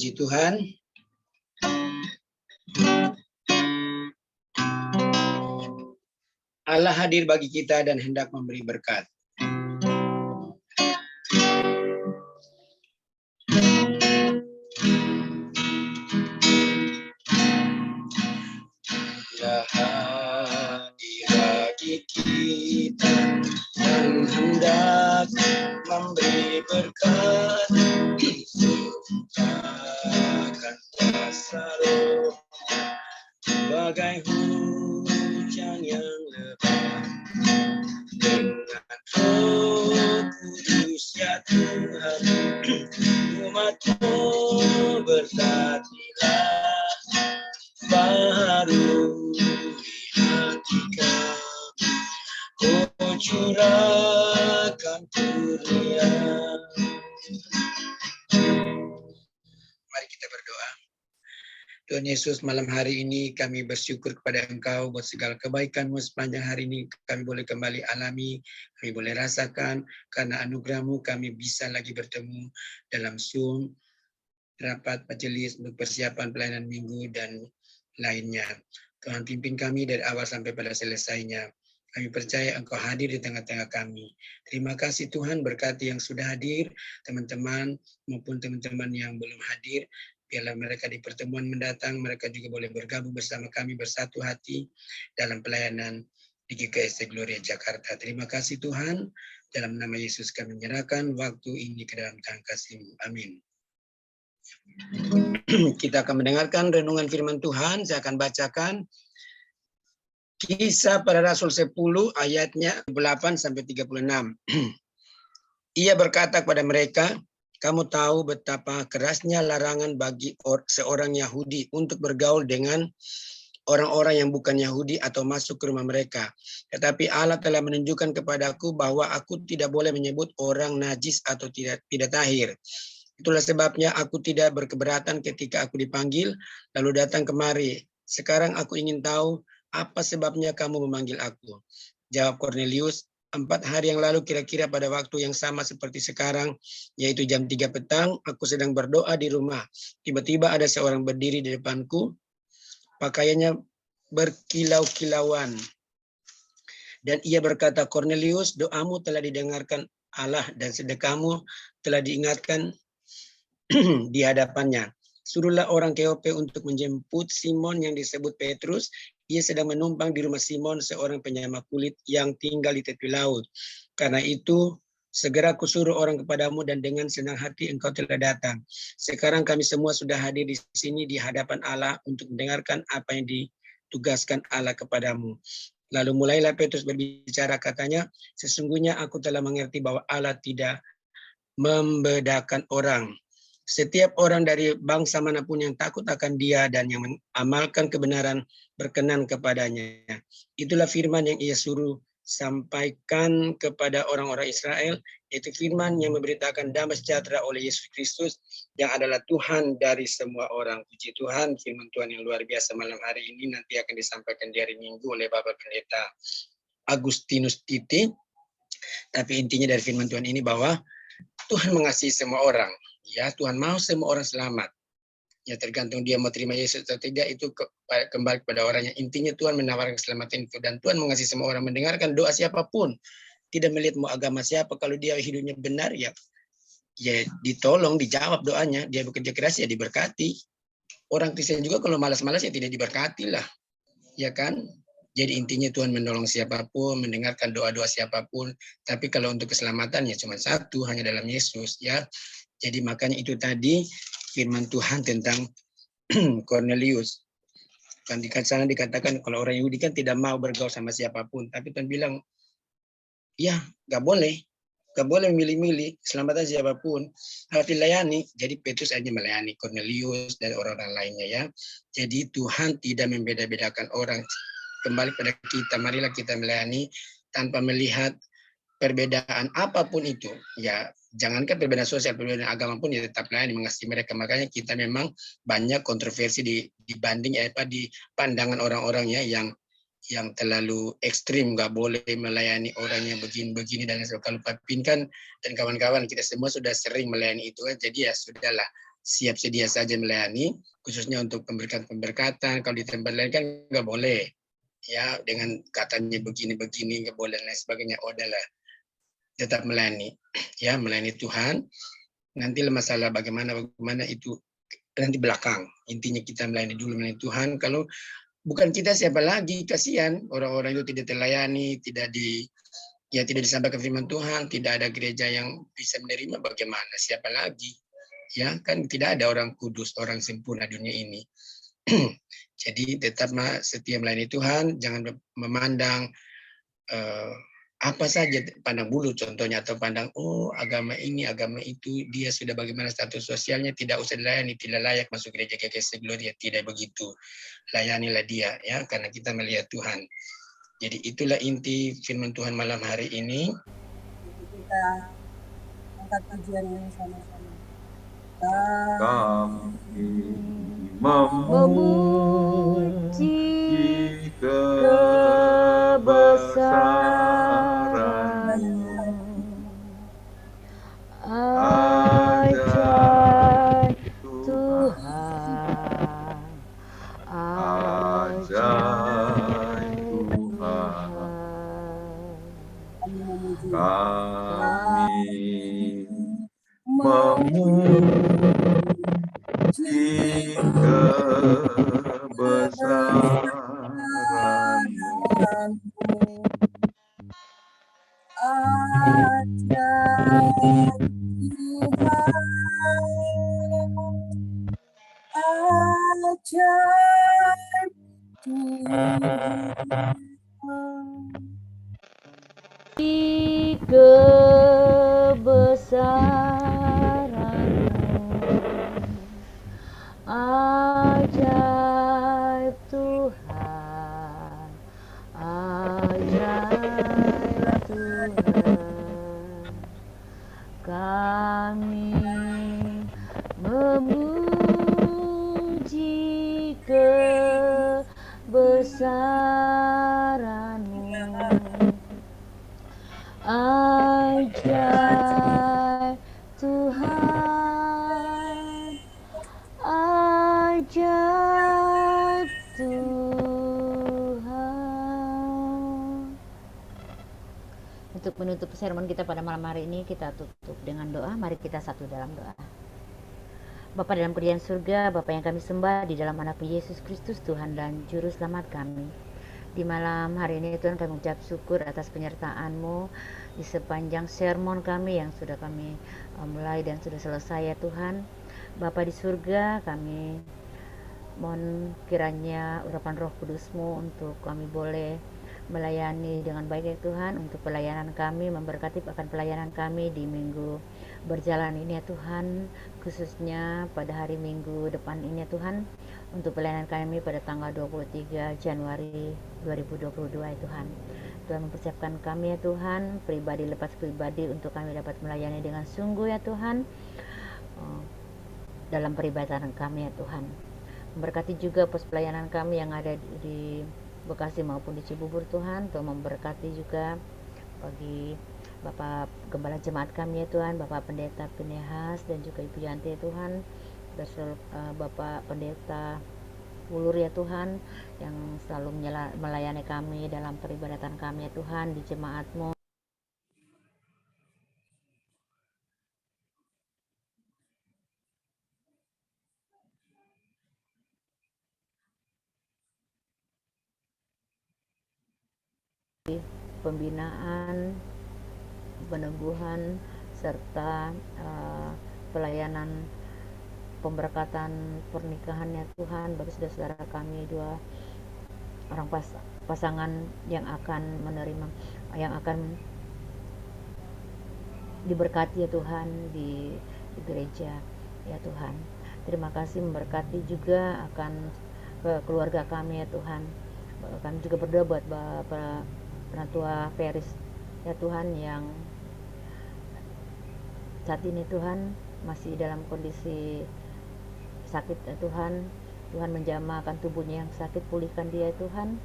Puji Tuhan. Allah hadir bagi kita dan hendak memberi berkat. Allah hadir bagi kita dan hendak memberi berkat. Akan kuasa Roh bagai hujan yang lebat, dengan Roh Kudus ya Tuhan, umat-Mu berkatilah baru di hati kami, oh curahkan kurnia. Mari kita berdoa. Tuhan Yesus, malam hari ini kami bersyukur kepada Engkau buat segala kebaikan-Mu sepanjang hari ini. Kami boleh kembali alami, kami boleh rasakan, karena anugerah-Mu kami bisa lagi bertemu dalam Zoom, rapat majelis untuk persiapan pelayanan minggu dan lainnya. Tuhan pimpin kami dari awal sampai pada selesainya. Kami percaya Engkau hadir di tengah-tengah kami. Terima kasih Tuhan, berkati yang sudah hadir, teman-teman maupun teman-teman yang belum hadir. Biarlah mereka di pertemuan mendatang, mereka juga boleh bergabung bersama kami bersatu hati dalam pelayanan di GKST Gloria Jakarta. Terima kasih Tuhan, dalam nama Yesus kami menyerahkan waktu ini ke dalam tangan kasih-Mu. Amin. Kita akan mendengarkan renungan firman Tuhan. Saya akan bacakan Kisah Para Rasul 10 ayatnya 8 sampai 36. Ia berkata kepada mereka, kamu tahu betapa kerasnya larangan bagi seorang Yahudi untuk bergaul dengan orang-orang yang bukan Yahudi atau masuk ke rumah mereka. Tetapi Allah telah menunjukkan kepadaku bahwa aku tidak boleh menyebut orang najis atau tidak tahir. Itulah sebabnya aku tidak berkeberatan ketika aku dipanggil, lalu datang kemari. Sekarang aku ingin tahu, apa sebabnya kamu memanggil aku? Jawab Kornelius, 4 hari yang lalu kira-kira pada waktu yang sama seperti sekarang, yaitu jam 3 petang, aku sedang berdoa di rumah. Tiba-tiba ada seorang berdiri di depanku, pakaiannya berkilau-kilauan. Dan ia berkata, Kornelius, doamu telah didengarkan Allah dan sedekahmu telah diingatkan di hadapannya. Suruhlah orang ke Yope untuk menjemput Simon yang disebut Petrus. Ia sedang menumpang di rumah Simon, seorang penyama kulit yang tinggal di tepi laut. Karena itu, segera kusuruh orang kepadamu dan dengan senang hati engkau telah datang. Sekarang kami semua sudah hadir di sini di hadapan Allah untuk mendengarkan apa yang ditugaskan Allah kepadamu. Lalu mulailah Petrus berbicara, katanya, sesungguhnya aku telah mengerti bahwa Allah tidak membedakan orang. Setiap orang dari bangsa manapun yang takut akan Dia dan yang mengamalkan kebenaran berkenan kepadanya. Itulah firman yang ia suruh sampaikan kepada orang-orang Israel, yaitu firman yang memberitakan damai sejahtera oleh Yesus Kristus yang adalah Tuhan dari semua orang. Puji Tuhan, firman Tuhan yang luar biasa malam hari ini nanti akan disampaikan di hari Minggu oleh Bapak Pendeta Agustinus Titi. Tapi intinya dari firman Tuhan ini bahwa Tuhan mengasihi semua orang. Ya, Tuhan mau semua orang selamat. Ya, tergantung dia mau terima Yesus atau tidak, itu kembali kepada orangnya. Intinya Tuhan menawarkan keselamatan itu. Dan Tuhan mengasihi semua orang, mendengarkan doa siapapun. Tidak melihat mau agama siapa, kalau dia hidupnya benar, ya ditolong, dijawab doanya. Dia bekerja keras, ya diberkati. Orang Kristen juga kalau malas-malas, ya tidak diberkati lah. Ya kan? Jadi intinya Tuhan menolong siapapun, mendengarkan doa-doa siapapun. Tapi kalau untuk keselamatan, ya cuma satu, hanya dalam Yesus. Ya. Jadi makanya itu tadi firman Tuhan tentang Cornelius. Kan di sana dikatakan kalau orang Yahudi kan tidak mau bergaul sama siapapun. Tapi Tuhan bilang, ya gak boleh memilih-milih keselamatan siapapun. Harus dilayani. Jadi Petrus hanya melayani Cornelius dan orang-orang lainnya ya. Jadi Tuhan tidak membeda-bedakan orang. Kembali pada kita, marilah kita melayani tanpa melihat perbedaan apapun itu, ya jangankan perbedaan sosial, perbedaan agama pun ya tetap melayani, mengasihi mereka. Makanya kita memang banyak kontroversi dibanding di pandangan orang-orang ya yang terlalu ekstrim, nggak boleh melayani orang yang begini-begini dan kalau Papin kan dan kawan-kawan kita semua sudah sering melayani itu kan, jadi ya sudahlah. siap sedia saja melayani, khususnya untuk pemberkatan-pemberkatan. Kalau di tempat lain kan nggak boleh, ya dengan katanya begini-begini nggak boleh dan lain sebagainya. Oh, adalah tetap melayani, ya melayani Tuhan. Nanti masalah bagaimana itu nanti belakang. Intinya kita melayani dulu, melayani Tuhan. Kalau bukan kita, siapa lagi? Kasihan orang-orang itu tidak terlayani, tidak disampaikan firman Tuhan, tidak ada gereja yang bisa menerima, bagaimana? Siapa lagi? Ya kan tidak ada orang kudus, orang sempurna dunia ini. Jadi tetap setia melayani Tuhan, jangan memandang apa saja, pandang bulu contohnya, atau pandang agama ini, agama itu, dia sudah bagaimana status sosialnya, tidak usah dilayani, tidak layak masuk gereja GKST Gloria, tidak begitu. Layanilah dia, ya, karena kita melihat Tuhan. Jadi itulah inti firman Tuhan malam hari ini. Kita angkat pujiannya sama-sama. Kami memuji kebesaran-Mu, ajaib Tuhan, ajaib Tuhan. Kami memuji kebesaran-Mu, ajaib Tuhan, ajaib Tuhan. Di kebesaran-Mu, ajaib Tuhan, ajaib Tuhan. Kami memuji kebesaran-Mu, ajaib Tuhan, ajaib Tuhan. Untuk menutup sermon kita pada malam hari ini, kita tutup dengan doa. Mari kita satu dalam doa. Bapa dalam kerajaan surga, Bapa yang kami sembah di dalam anak Yesus Kristus, Tuhan dan Juru Selamat kami. Di malam hari ini Tuhan, kami mengucap syukur atas penyertaan-Mu di sepanjang sermon kami yang sudah kami mulai dan sudah selesai ya Tuhan. Bapa di surga, kami mohon kiranya urapan Roh Kudus-Mu untuk kami boleh melayani dengan baik ya Tuhan, untuk pelayanan kami, memberkati akan pelayanan kami di minggu berjalan ini ya Tuhan, khususnya pada hari Minggu depan ini ya Tuhan, untuk pelayanan kami pada tanggal 23 Januari 2022 ya Tuhan. Tuhan mempersiapkan kami ya Tuhan, pribadi lepas pribadi, untuk kami dapat melayani dengan sungguh ya Tuhan, dalam peribadatan kami ya Tuhan. Memberkati juga pos pelayanan kami yang ada di Bekasi maupun di Cibubur Tuhan. Tuhan memberkati juga bagi Bapak Gembala Jemaat kami ya Tuhan, Bapak Pendeta Pinehas dan juga Ibu Yanti ya Tuhan, Bapak Pendeta Ulur ya Tuhan, yang selalu melayani kami dalam peribadatan kami ya Tuhan di jemaat-Mu. Pembinaan, peneguhan, serta pelayanan pemberkatan pernikahannya Tuhan bagi saudara-saudara kami, dua orang pasangan yang akan menerima, yang akan diberkati ya Tuhan di gereja ya Tuhan. Terima kasih, memberkati juga akan keluarga kami ya Tuhan. Kami juga berdoa buat Bapak Penatua Peris ya Tuhan, yang saat ini Tuhan masih dalam kondisi sakit ya Tuhan. Tuhan menjamah akan tubuhnya yang sakit, pulihkan dia ya Tuhan,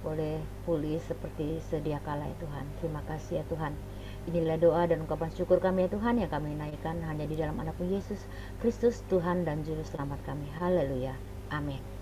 boleh pulih seperti sedia kala ya Tuhan. Terima kasih ya Tuhan. Inilah doa dan ungkapan syukur kami ya Tuhan, yang kami naikkan hanya di dalam anak-Mu Yesus Kristus, Tuhan dan Juru Selamat kami. Haleluya. Amin.